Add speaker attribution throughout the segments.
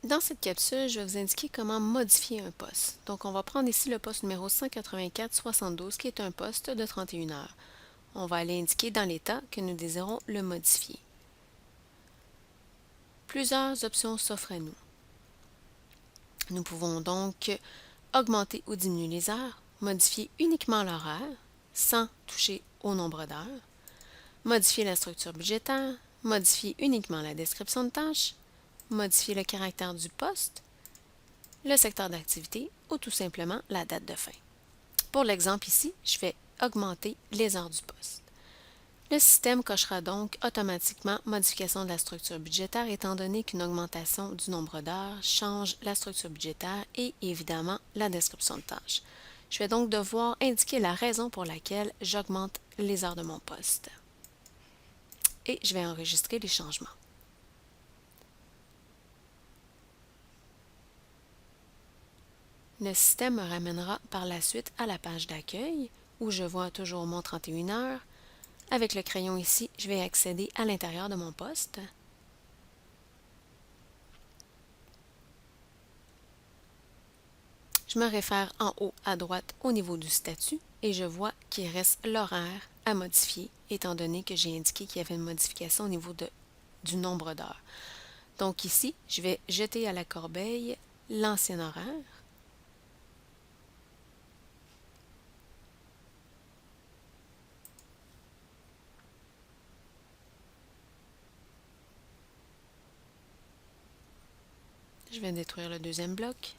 Speaker 1: Dans cette capsule, je vais vous indiquer comment modifier un poste. Donc, on va prendre ici le poste numéro 184-72 qui est un poste de 31 heures. On va aller indiquer dans l'état que nous désirons le modifier. Plusieurs options s'offrent à nous. Nous pouvons donc augmenter ou diminuer les heures, modifier uniquement l'horaire sans toucher au nombre d'heures, modifier la structure budgétaire, modifier uniquement la description de tâches, modifier le caractère du poste, le secteur d'activité ou tout simplement la date de fin. Pour l'exemple ici, je vais augmenter les heures du poste. Le système cochera donc automatiquement modification de la structure budgétaire étant donné qu'une augmentation du nombre d'heures change la structure budgétaire et évidemment la description de tâches. Je vais donc devoir indiquer la raison pour laquelle j'augmente les heures de mon poste. Et je vais enregistrer les changements. Le système me ramènera par la suite à la page d'accueil où je vois toujours mon 31 heures. Avec le crayon ici, je vais accéder à l'intérieur de mon poste. Je me réfère en haut à droite au niveau du statut et je vois qu'il reste l'horaire à modifier étant donné que j'ai indiqué qu'il y avait une modification au niveau du nombre d'heures. Donc ici, je vais jeter à la corbeille l'ancien horaire. Je vais détruire le deuxième bloc.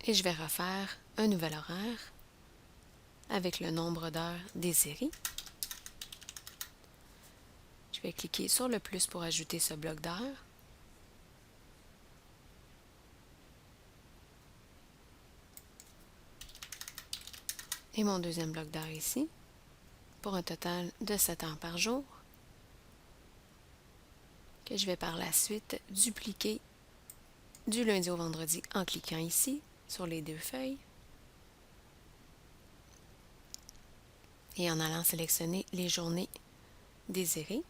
Speaker 1: Et je vais refaire un nouvel horaire avec le nombre d'heures désiré. Je vais cliquer sur le plus pour ajouter ce bloc d'heures. Et mon deuxième bloc d'heures ici, pour un total de 7 heures par jour, que je vais par la suite dupliquer du lundi au vendredi en cliquant ici sur les deux feuilles et en allant sélectionner les journées désirées.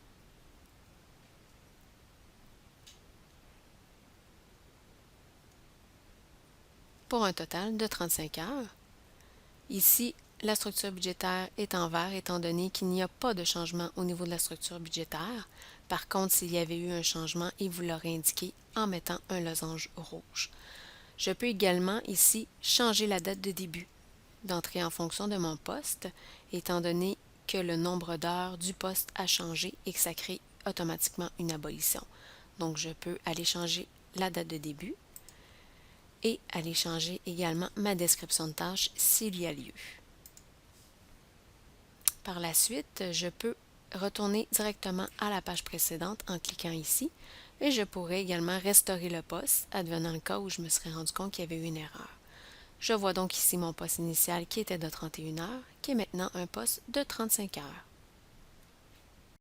Speaker 1: Pour un total de 35 heures. Ici, la structure budgétaire est en vert étant donné qu'il n'y a pas de changement au niveau de la structure budgétaire. Par contre, s'il y avait eu un changement, il vous l'aurait indiqué en mettant un losange rouge. Je peux également ici changer la date de début d'entrée en fonction de mon poste, étant donné que le nombre d'heures du poste a changé et que ça crée automatiquement une abolition. Donc, je peux aller changer la date de début et aller changer également ma description de tâche s'il y a lieu. Par la suite, je peux retourner directement à la page précédente en cliquant ici et je pourrais également restaurer le poste, advenant le cas où je me serais rendu compte qu'il y avait eu une erreur. Je vois donc ici mon poste initial qui était de 31 heures, qui est maintenant un poste de 35 heures.